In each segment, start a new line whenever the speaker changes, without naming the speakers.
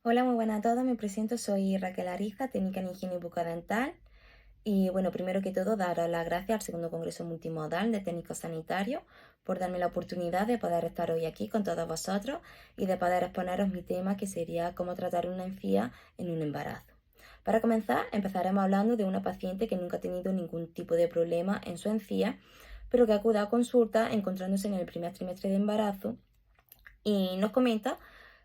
Hola, muy buenas a todos. Me presento, soy Raquel Ariza, técnica en higiene bucodental. Y bueno, primero que todo, daros las gracias al segundo Congreso Multimodal de Técnicos Sanitarios por darme la oportunidad de poder estar hoy aquí con todos vosotros y de poder exponeros mi tema, que sería cómo tratar una encía en un embarazo. Para comenzar, empezaremos hablando de una paciente que nunca ha tenido ningún tipo de problema en su encía, pero que acude a consulta encontrándose en el primer trimestre de embarazo y nos comenta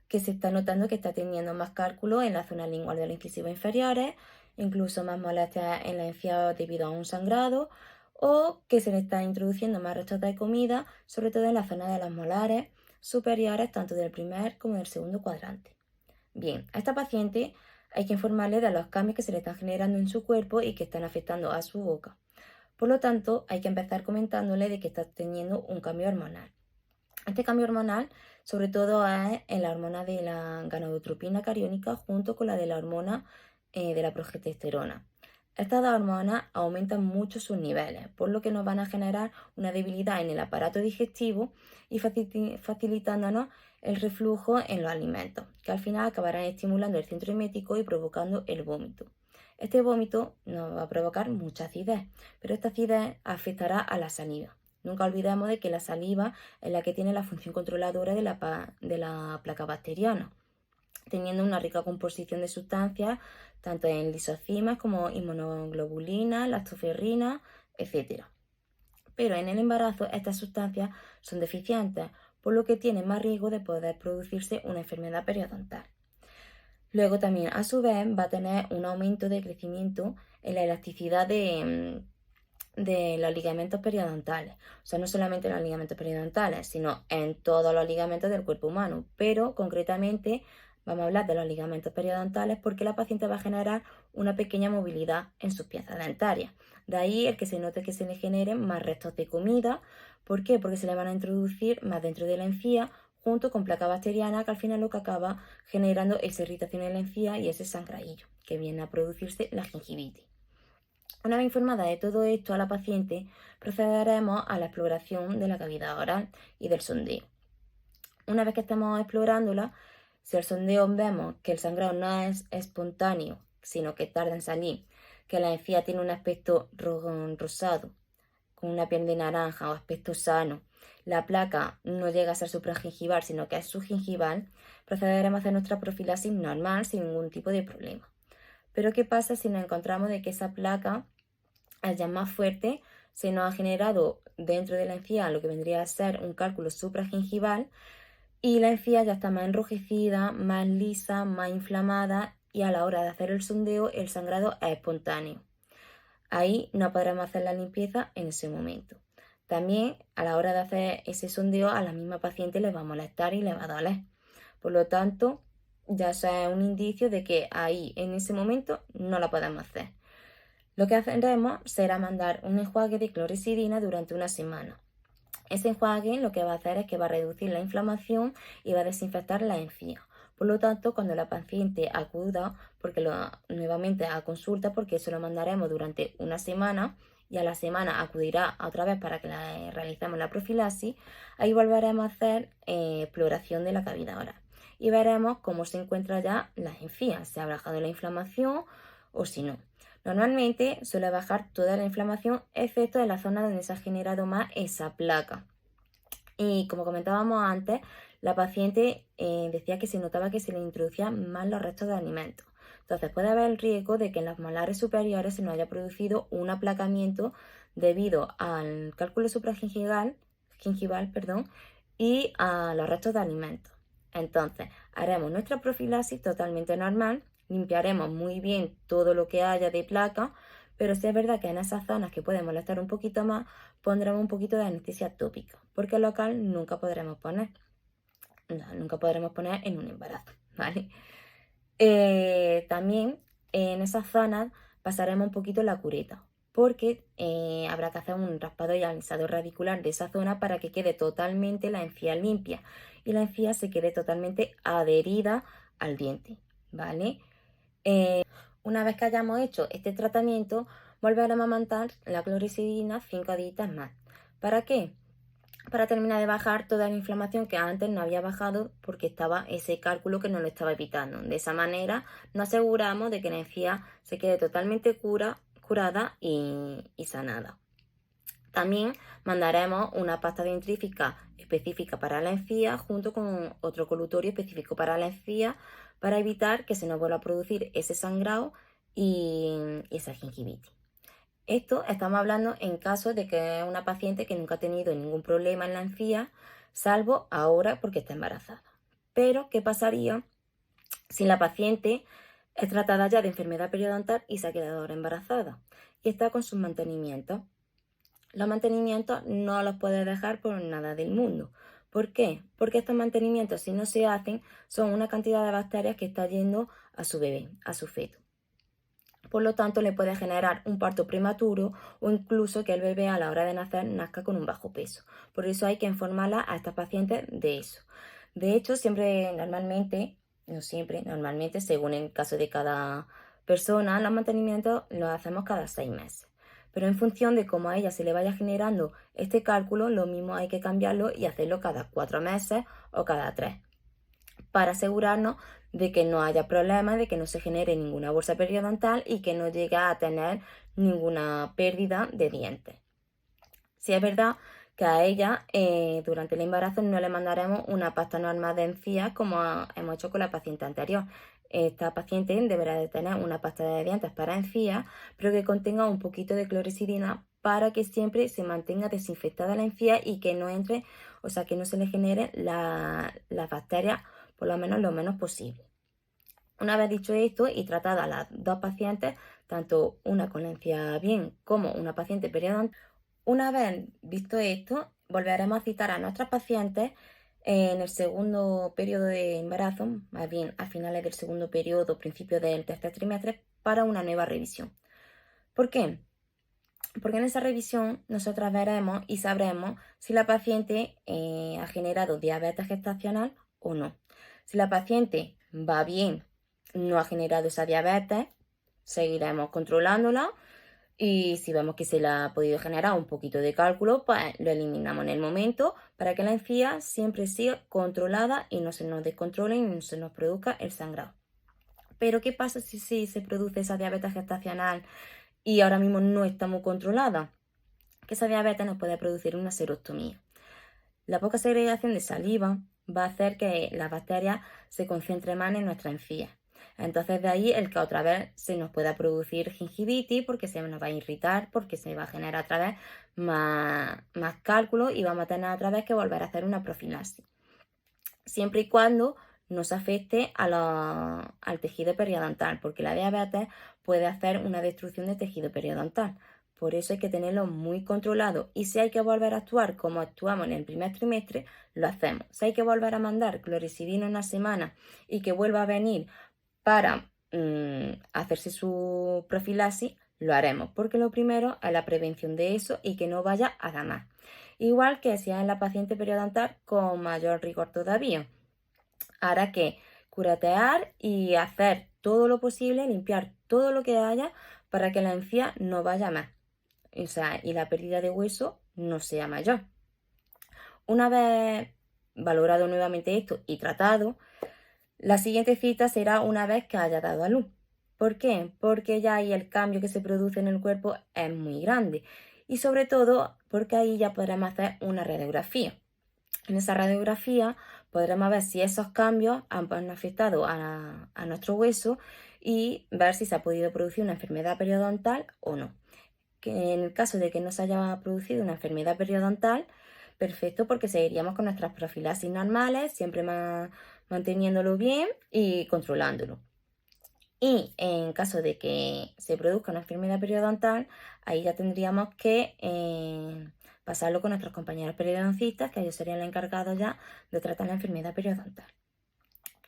que se está notando que está teniendo más cálculos en la zona lingual de los incisivos inferiores, incluso más molestias en la encía debido a un sangrado, o que se le está introduciendo más restos de comida, sobre todo en la zona de los molares superiores, tanto del primer como del segundo cuadrante. Bien, a esta paciente hay que informarle de los cambios que se le están generando en su cuerpo y que están afectando a su boca. Por lo tanto, hay que empezar comentándole de que está teniendo un cambio hormonal. Este cambio hormonal, sobre todo, es en la hormona de la gonadotropina cariónica junto con la de la hormona de la progesterona. Estas dos hormonas aumentan mucho sus niveles, por lo que nos van a generar una debilidad en el aparato digestivo y facilitándonos el reflujo en los alimentos, que al final acabarán estimulando el centro emético y provocando el vómito. Este vómito nos va a provocar mucha acidez, pero esta acidez afectará a la saliva. Nunca olvidemos de que la saliva es la que tiene la función controladora de la placa bacteriana, teniendo una rica composición de sustancias, tanto en lisocimas como inmunoglobulinas, lactoferrina, etc. Pero en el embarazo estas sustancias son deficientes, por lo que tienen más riesgo de poder producirse una enfermedad periodontal. Luego también, a su vez, va a tener un aumento de crecimiento en la elasticidad de los ligamentos periodontales. O sea, no solamente en los ligamentos periodontales, sino en todos los ligamentos del cuerpo humano. Pero concretamente vamos a hablar de los ligamentos periodontales porque la paciente va a generar una pequeña movilidad en sus piezas dentarias. De ahí el que se note que se le generen más restos de comida. ¿Por qué? Porque se le van a introducir más dentro de la encía junto con placa bacteriana, que al final lo que acaba generando esa irritación en la encía y ese sangradillo que viene a producirse la gingivitis. Una vez informada de todo esto a la paciente, procederemos a la exploración de la cavidad oral y del sondeo. Una vez que estemos explorándola, si al sondeo vemos que el sangrado no es espontáneo, sino que tarda en salir, que la encía tiene un aspecto rosado, con una piel de naranja o aspecto sano, la placa no llega a ser supragingival, sino que es subgingival, procederemos a hacer nuestra profilaxis normal sin ningún tipo de problema. Pero ¿qué pasa si nos encontramos de que esa placa, al ya más fuerte, se nos ha generado dentro de la encía lo que vendría a ser un cálculo supragingival y la encía ya está más enrojecida, más lisa, más inflamada y a la hora de hacer el sondeo el sangrado es espontáneo? Ahí no podremos hacer la limpieza en ese momento. También a la hora de hacer ese sondeo a la misma paciente le va a molestar y le va a doler. Por lo tanto, ya eso es un indicio de que ahí en ese momento no la podemos hacer. Lo que haremos será mandar un enjuague de clorexidina durante una semana. Ese enjuague lo que va a hacer es que va a reducir la inflamación y va a desinfectar la encía. Por lo tanto, cuando la paciente acuda nuevamente a consulta, porque eso lo mandaremos durante una semana y a la semana acudirá otra vez para que realicemos la profilaxis, ahí volveremos a hacer exploración de la cavidad oral y veremos cómo se encuentra ya las encías, si ha bajado la inflamación o si no. Normalmente suele bajar toda la inflamación, excepto en la zona donde se ha generado más esa placa. Y como comentábamos antes, la paciente decía que se notaba que se le introducían más los restos de alimentos. Entonces puede haber el riesgo de que en las molares superiores se nos haya producido un aplacamiento debido al cálculo gingival, y a los restos de alimentos. Entonces haremos nuestra profilaxis totalmente normal, limpiaremos muy bien todo lo que haya de placa, pero sí es verdad que en esas zonas que pueden molestar un poquito más, pondremos un poquito de anestesia tópica, porque local nunca podremos poner. No, nunca podremos poner en un embarazo, ¿vale? También en esas zonas pasaremos un poquito la cureta, porque habrá que hacer un raspado y alisado radicular de esa zona para que quede totalmente la encía limpia y la encía se quede totalmente adherida al diente, ¿vale? Una vez que hayamos hecho este tratamiento, volveremos a mandar la clorexidina 5 días más. ¿Para qué? para terminar de bajar toda la inflamación que antes no había bajado porque estaba ese cálculo que nos lo estaba evitando. De esa manera nos aseguramos de que la encía se quede totalmente curada y sanada. También mandaremos una pasta dentrífica específica para la encía junto con otro colutorio específico para la encía para evitar que se nos vuelva a producir ese sangrado y esa gingivitis. Esto estamos hablando en caso de que es una paciente que nunca ha tenido ningún problema en la encía, salvo ahora porque está embarazada. Pero, ¿qué pasaría si la paciente es tratada ya de enfermedad periodontal y se ha quedado ahora embarazada y está con sus mantenimientos? Los mantenimientos no los puedes dejar por nada del mundo. ¿Por qué? Porque estos mantenimientos, si no se hacen, son una cantidad de bacterias que está yendo a su bebé, a su feto. Por lo tanto, le puede generar un parto prematuro o incluso que el bebé a la hora de nacer nazca con un bajo peso. Por eso hay que informarla a estas pacientes de eso. De hecho, normalmente, según el caso de cada persona, los mantenimientos los hacemos cada 6 meses. Pero en función de cómo a ella se le vaya generando este cálculo, lo mismo hay que cambiarlo y hacerlo cada 4 meses o cada 3 para asegurarnos de que no haya problemas, de que no se genere ninguna bolsa periodontal y que no llegue a tener ninguna pérdida de dientes. Si es verdad que a ella durante el embarazo no le mandaremos una pasta normal de encías como hemos hecho con la paciente anterior. Esta paciente deberá de tener una pasta de dientes para encías, pero que contenga un poquito de clorexidina para que siempre se mantenga desinfectada la encía y que no entre, o sea, que no se le genere las bacterias por lo menos lo menos posible. Una vez dicho esto y tratadas las dos pacientes, tanto una con la encía bien como una paciente periodontal, una vez visto esto, volveremos a citar a nuestras pacientes en el segundo periodo de embarazo, más bien a finales del segundo periodo, principios del tercer trimestre, para una nueva revisión. ¿Por qué? Porque en esa revisión nosotras veremos y sabremos si la paciente ha generado diabetes gestacional o no. Si la paciente va bien, no ha generado esa diabetes, seguiremos controlándola y si vemos que se le ha podido generar un poquito de cálculo, pues lo eliminamos en el momento para que la encía siempre siga controlada y no se nos descontrole y no se nos produzca el sangrado. Pero ¿qué pasa si se produce esa diabetes gestacional y ahora mismo no está muy controlada? Que esa diabetes nos puede producir una serostomía. La poca segregación de saliva va a hacer que las bacterias se concentren más en nuestra encía. Entonces de ahí el que otra vez se nos pueda producir gingivitis porque se nos va a irritar, porque se va a generar otra vez más cálculo y vamos a tener otra vez que volver a hacer una profilaxis. Siempre y cuando no se afecte al tejido periodontal, porque la diabetes puede hacer una destrucción de tejido periodontal. Por eso hay que tenerlo muy controlado y si hay que volver a actuar como actuamos en el primer trimestre, lo hacemos. Si hay que volver a mandar clorexidina una semana y que vuelva a venir para hacerse su profilaxis, lo haremos, porque lo primero es la prevención de eso y que no vaya a dar más. Igual que si es en la paciente periodontal con mayor rigor todavía. Hará que curatear y hacer todo lo posible, limpiar todo lo que haya para que la encía no vaya más. O sea, y la pérdida de hueso no sea mayor. Una vez valorado nuevamente esto y tratado, la siguiente cita será una vez que haya dado a luz. ¿Por qué? Porque ya ahí el cambio que se produce en el cuerpo es muy grande y sobre todo porque ahí ya podremos hacer una radiografía. En esa radiografía podremos ver si esos cambios han afectado a nuestro hueso y ver si se ha podido producir una enfermedad periodontal o no. Que en el caso de que no se haya producido una enfermedad periodontal, perfecto, porque seguiríamos con nuestras profilaxis normales, siempre manteniéndolo bien y controlándolo. Y en caso de que se produzca una enfermedad periodontal, ahí ya tendríamos que pasarlo con nuestros compañeros periodoncistas, que ellos serían los encargados ya de tratar la enfermedad periodontal.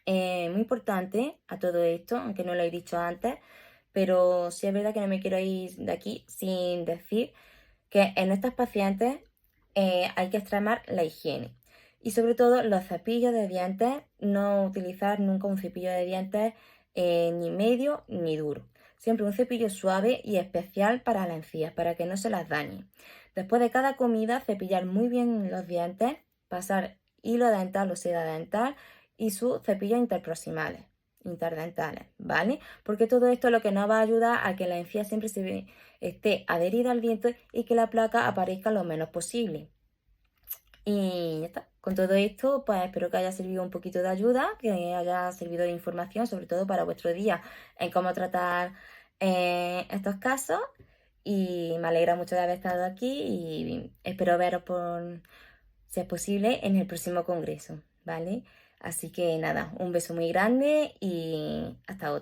Muy importante a todo esto, aunque no lo he dicho antes, pero sí es verdad que no me quiero ir de aquí sin decir que en estas pacientes hay que extremar la higiene. Y sobre todo los cepillos de dientes, no utilizar nunca un cepillo de dientes ni medio ni duro. Siempre un cepillo suave y especial para las encías, para que no se las dañe. Después de cada comida, cepillar muy bien los dientes, pasar hilo dental o seda dental y sus cepillos interdentales, ¿vale? Porque todo esto lo que nos va a ayudar a que la encía siempre esté adherida al diente y que la placa aparezca lo menos posible. Y ya está. Con todo esto, pues espero que haya servido un poquito de ayuda, que haya servido de información, sobre todo para vuestro día, en cómo tratar estos casos. Y me alegra mucho de haber estado aquí y espero veros si es posible, en el próximo congreso, ¿vale? Así que nada, un beso muy grande y hasta otra.